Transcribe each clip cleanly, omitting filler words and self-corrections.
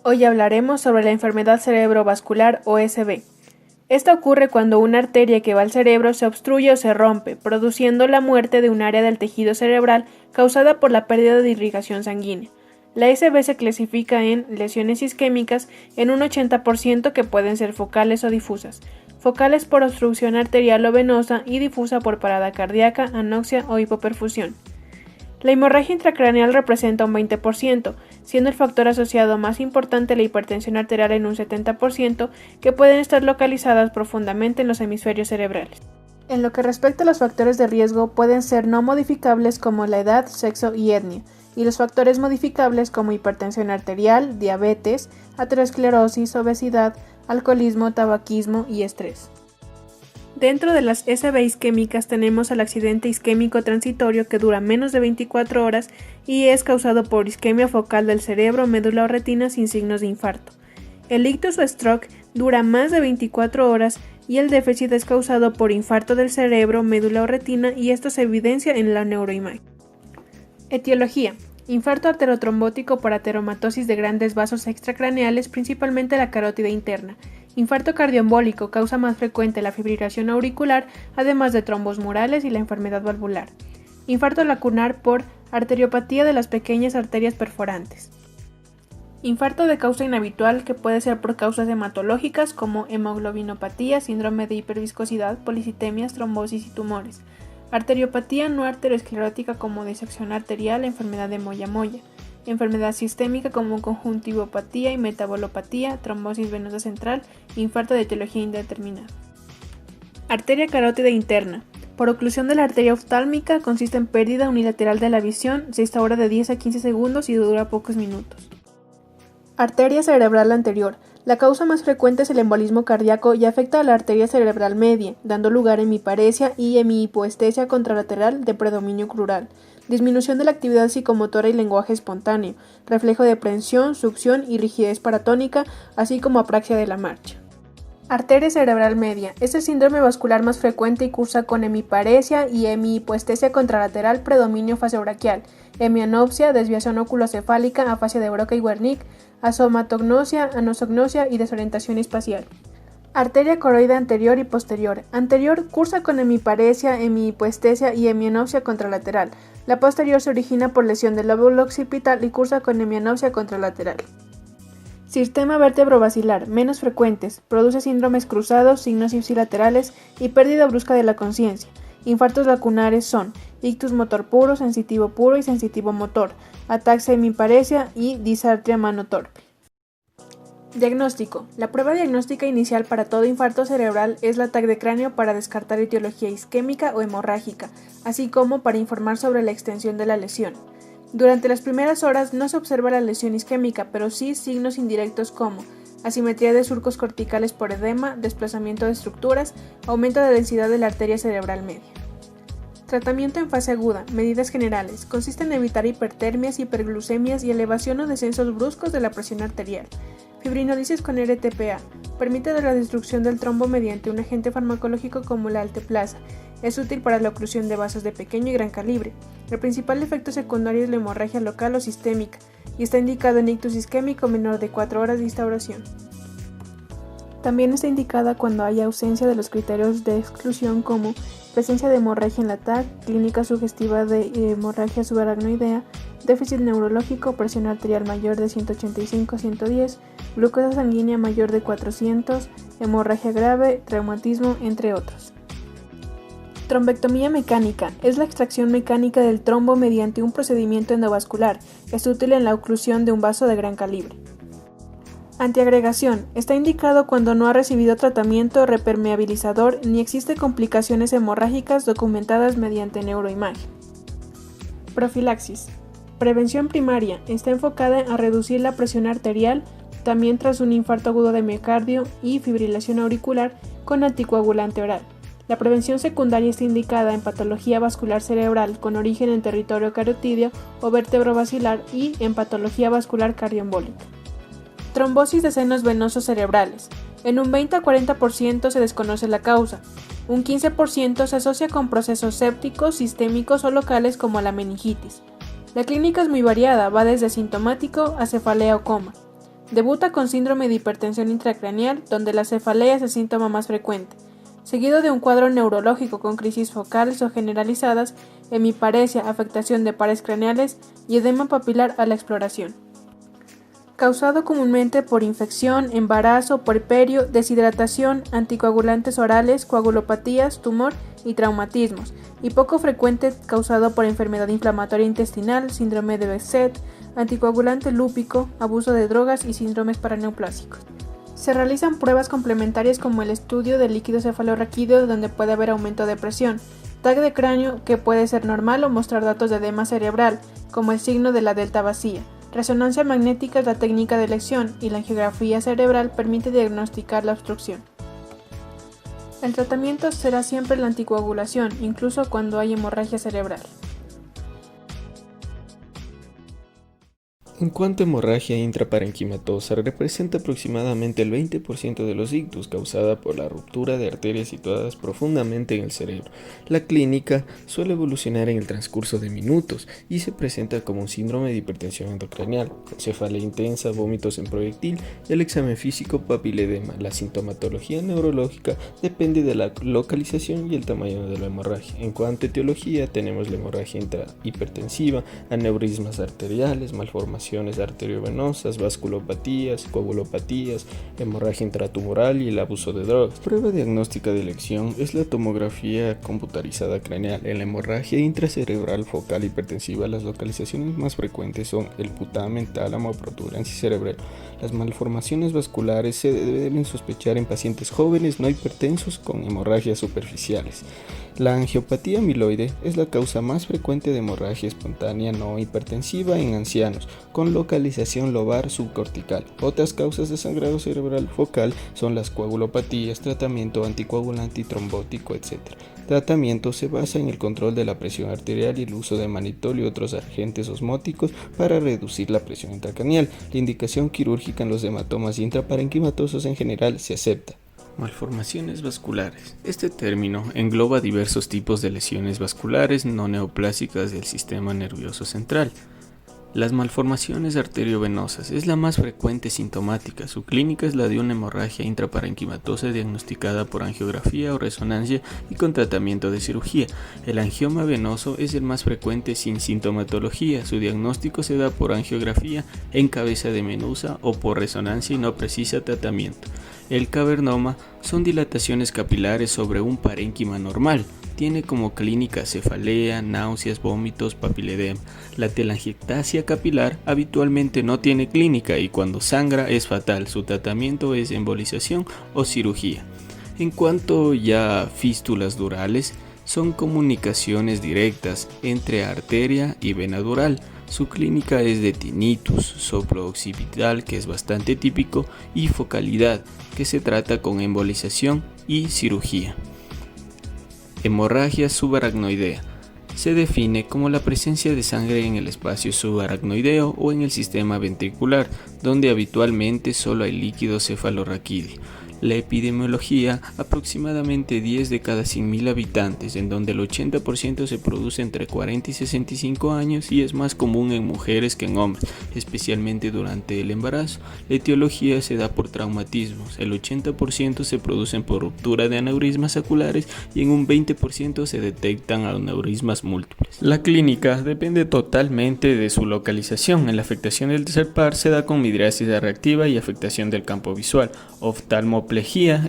Hoy hablaremos sobre la enfermedad cerebrovascular o SB. Esta ocurre cuando una arteria que va al cerebro se obstruye o se rompe, produciendo la muerte de un área del tejido cerebral causada por la pérdida de irrigación sanguínea. La SB se clasifica en lesiones isquémicas en un 80% que pueden ser focales o difusas, focales por obstrucción arterial o venosa y difusa por parada cardíaca, anoxia o hipoperfusión. La hemorragia intracraneal representa un 20%, siendo el factor asociado más importante la hipertensión arterial en un 70%, que pueden estar localizadas profundamente en los hemisferios cerebrales. En lo que respecta a los factores de riesgo, pueden ser no modificables como la edad, sexo y etnia, y los factores modificables como hipertensión arterial, diabetes, aterosclerosis, obesidad, alcoholismo, tabaquismo y estrés. Dentro de las SB isquémicas tenemos al accidente isquémico transitorio que dura menos de 24 horas y es causado por isquemia focal del cerebro, médula o retina sin signos de infarto. El ictus o stroke dura más de 24 horas y el déficit es causado por infarto del cerebro, médula o retina y esto se evidencia en la neuroimagen. Etiología: infarto arteriotrombótico por ateromatosis de grandes vasos extracraneales, principalmente la carótida interna. Infarto cardioembólico, causa más frecuente la fibrilación auricular, además de trombos murales y la enfermedad valvular. Infarto lacunar por arteriopatía de las pequeñas arterias perforantes. Infarto de causa inhabitual, que puede ser por causas hematológicas como hemoglobinopatía, síndrome de hiperviscosidad, policitemias, trombosis y tumores. Arteriopatía no arteriosclerótica como disección arterial, enfermedad de Moya-Moya. Enfermedad sistémica como conjuntivopatía y metabolopatía, trombosis venosa central, infarto de etiología indeterminada. Arteria carótida interna. Por oclusión de la arteria oftálmica, consiste en pérdida unilateral de la visión, se instaura de 10 a 15 segundos y dura pocos minutos. Arteria cerebral anterior. La causa más frecuente es el embolismo cardíaco y afecta a la arteria cerebral media, dando lugar a hemiparesia y hemihipoestesia contralateral de predominio crural. Disminución de la actividad psicomotora y lenguaje espontáneo, reflejo de prensión, succión y rigidez paratónica, así como apraxia de la marcha. Arteria cerebral media. Es el síndrome vascular más frecuente y cursa con hemiparesia y hemihipoestesia contralateral, predominio faseobraquial, hemianopsia, desviación oculocefálica, afasia de Broca y Wernicke, asomatognosia, anosognosia y desorientación espacial. Arteria coroide anterior y posterior. Anterior cursa con hemiparesia, hemihipoestesia y hemianopsia contralateral. La posterior se origina por lesión del lóbulo occipital y cursa con hemianopsia contralateral. Sistema vértebro-basilar, menos frecuentes, produce síndromes cruzados, signos ipsilaterales y pérdida brusca de la conciencia. Infartos lacunares son ictus motor puro, sensitivo puro y sensitivo motor, ataxia hemiparesia y disartria mano torpe. Diagnóstico. La prueba diagnóstica inicial para todo infarto cerebral es la TAC de cráneo para descartar etiología isquémica o hemorrágica, así como para informar sobre la extensión de la lesión. Durante las primeras horas no se observa la lesión isquémica, pero sí signos indirectos como asimetría de surcos corticales por edema, desplazamiento de estructuras, aumento de densidad de la arteria cerebral media. Tratamiento en fase aguda. Medidas generales. Consiste en evitar hipertermias, hiperglucemias y elevación o descensos bruscos de la presión arterial. Fibrinolisis con RTPA. Permite la destrucción del trombo mediante un agente farmacológico como la alteplasa. Es útil para la oclusión de vasos de pequeño y gran calibre. El principal efecto secundario es la hemorragia local o sistémica y está indicado en ictus isquémico menor de 4 horas de instauración. También está indicada cuando haya ausencia de los criterios de exclusión como presencia de hemorragia en la TAC, clínica sugestiva de hemorragia subaracnoidea, déficit neurológico, presión arterial mayor de 185 a 110, glucosa sanguínea mayor de 400, hemorragia grave, traumatismo, entre otros. Trombectomía mecánica. Es la extracción mecánica del trombo mediante un procedimiento endovascular. Es útil en la oclusión de un vaso de gran calibre. Antiagregación. Está indicado cuando no ha recibido tratamiento repermeabilizador ni existe complicaciones hemorrágicas documentadas mediante neuroimagen. Profilaxis. Prevención primaria. Está enfocada a reducir la presión arterial, también tras un infarto agudo de miocardio y fibrilación auricular con anticoagulante oral. La prevención secundaria está indicada en patología vascular cerebral con origen en territorio carotídeo o vértebro-basilar y en patología vascular cardioembólica. Trombosis de senos venosos cerebrales. En un 20 a 40% se desconoce la causa. Un 15% se asocia con procesos sépticos, sistémicos o locales como la meningitis. La clínica es muy variada, va desde asintomático a cefalea o coma. Debuta con síndrome de hipertensión intracraneal, donde la cefalea es el síntoma más frecuente, seguido de un cuadro neurológico con crisis focales o generalizadas, hemiparesia, afectación de pares craneales y edema papilar a la exploración. Causado comúnmente por infección, embarazo, puerperio, deshidratación, anticoagulantes orales, coagulopatías, tumor y traumatismos, y poco frecuente causado por enfermedad inflamatoria intestinal, síndrome de Behçet, anticoagulante lúpico, abuso de drogas y síndromes paraneoplásicos. Se realizan pruebas complementarias como el estudio del líquido cefalorraquídeo, donde puede haber aumento de presión, TAC de cráneo, que puede ser normal o mostrar datos de edema cerebral, como el signo de la delta vacía. Resonancia magnética es la técnica de elección y la angiografía cerebral permite diagnosticar la obstrucción. El tratamiento será siempre la anticoagulación, incluso cuando hay hemorragia cerebral. En cuanto a hemorragia intraparenquimatosa, representa aproximadamente el 20% de los ictus causada por la ruptura de arterias situadas profundamente en el cerebro. La clínica suele evolucionar en el transcurso de minutos y se presenta como un síndrome de hipertensión endocraneal, con cefalea intensa, vómitos en proyectil y el examen físico papiledema. La sintomatología neurológica depende de la localización y el tamaño de la hemorragia. En cuanto a etiología, tenemos la hemorragia intrahipertensiva, aneurismas arteriales, malformaciones arteriovenosas, vasculopatías, coagulopatías, hemorragia intratumoral y el abuso de drogas. Prueba diagnóstica de elección es la tomografía computarizada craneal. En la hemorragia intracerebral focal hipertensiva, las localizaciones más frecuentes son el putamen, tálamo, protuberancia cerebral. Las malformaciones vasculares se deben sospechar en pacientes jóvenes no hipertensos con hemorragias superficiales. La angiopatía amiloide es la causa más frecuente de hemorragia espontánea no hipertensiva en ancianos, con localización lobar subcortical. Otras causas de sangrado cerebral focal son las coagulopatías, tratamiento anticoagulante y trombótico, etc. Tratamiento se basa en el control de la presión arterial y el uso de manitol y otros agentes osmóticos para reducir la presión intracraneal. La indicación quirúrgica en los hematomas intraparenquimatosos en general se acepta. Malformaciones vasculares. Este término engloba diversos tipos de lesiones vasculares no neoplásicas del sistema nervioso central. Las malformaciones arteriovenosas es la más frecuente sintomática. Su clínica es la de una hemorragia intraparenquimatosa diagnosticada por angiografía o resonancia y con tratamiento de cirugía. El angioma venoso es el más frecuente sin sintomatología. Su diagnóstico se da por angiografía en cabeza de menusa o por resonancia y no precisa tratamiento. El cavernoma son dilataciones capilares sobre un parénquima normal. Tiene como clínica cefalea, náuseas, vómitos, papiledema. La telangiectasia capilar habitualmente no tiene clínica y cuando sangra es fatal. Su tratamiento es embolización o cirugía. En cuanto ya a fístulas durales, son comunicaciones directas entre arteria y vena dural. Su clínica es de tinnitus, soplo occipital, que es bastante típico, y focalidad, que se trata con embolización y cirugía. Hemorragia subaracnoidea. Se define como la presencia de sangre en el espacio subaracnoideo o en el sistema ventricular, donde habitualmente solo hay líquido cefalorraquídeo. La epidemiología, aproximadamente 10 de cada 100.000 habitantes, en donde el 80% se produce entre 40 y 65 años y es más común en mujeres que en hombres, especialmente durante el embarazo. La etiología se da por traumatismos, el 80% se producen por ruptura de aneurismas saculares y en un 20% se detectan aneurismas múltiples. La clínica depende totalmente de su localización. En la afectación del tercer par se da con midriasis reactiva y afectación del campo visual, oftalmoplegia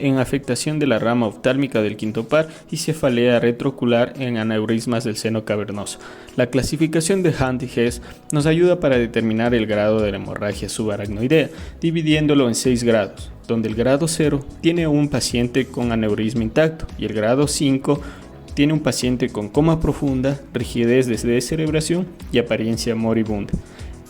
en afectación de la rama oftálmica del quinto par y cefalea retroocular en aneurismas del seno cavernoso. La clasificación de Hunt y Hess nos ayuda para determinar el grado de la hemorragia subaracnoidea, dividiéndolo en 6 grados, donde el grado 0 tiene un paciente con aneurisma intacto y el grado 5 tiene un paciente con coma profunda, rigidez de descerebración y apariencia moribunda.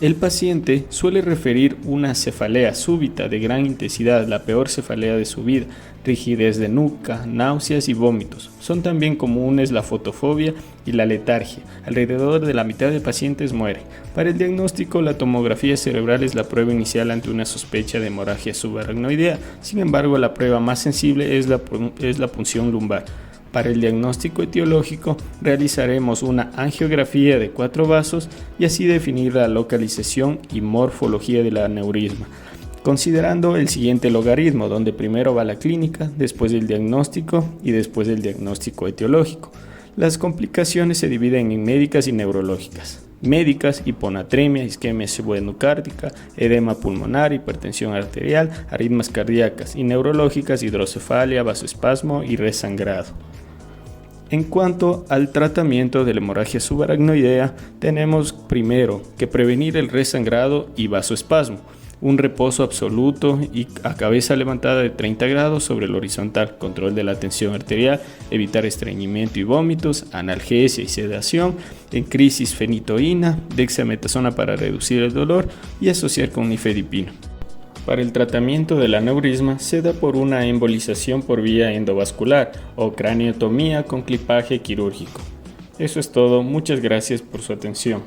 El paciente suele referir una cefalea súbita de gran intensidad, la peor cefalea de su vida, rigidez de nuca, náuseas y vómitos. Son también comunes la fotofobia y la letargia. Alrededor de la mitad de pacientes mueren. Para el diagnóstico, la tomografía cerebral es la prueba inicial ante una sospecha de hemorragia subaracnoidea. Sin embargo, la prueba más sensible es la punción lumbar. Para el diagnóstico etiológico realizaremos una angiografía de 4 vasos y así definir la localización y morfología del aneurisma. considerando el siguiente logaritmo, donde primero va la clínica, después el diagnóstico y después el diagnóstico etiológico. Las complicaciones se dividen en médicas y neurológicas. Médicas: hiponatremia, isquemia subenocárdica, edema pulmonar, hipertensión arterial, arritmias cardíacas, y neurológicas: hidrocefalia, vasoespasmo y resangrado. En cuanto al tratamiento de la hemorragia subaracnoidea, tenemos primero que prevenir el resangrado y vasoespasmo, un reposo absoluto y a cabeza levantada de 30 grados sobre el horizontal, control de la tensión arterial, evitar estreñimiento y vómitos, analgesia y sedación, en crisis fenitoína, dexametasona para reducir el dolor y asociar con nifedipino. Para el tratamiento del aneurisma se da por una embolización por vía endovascular o craneotomía con clipaje quirúrgico. Eso es todo, muchas gracias por su atención.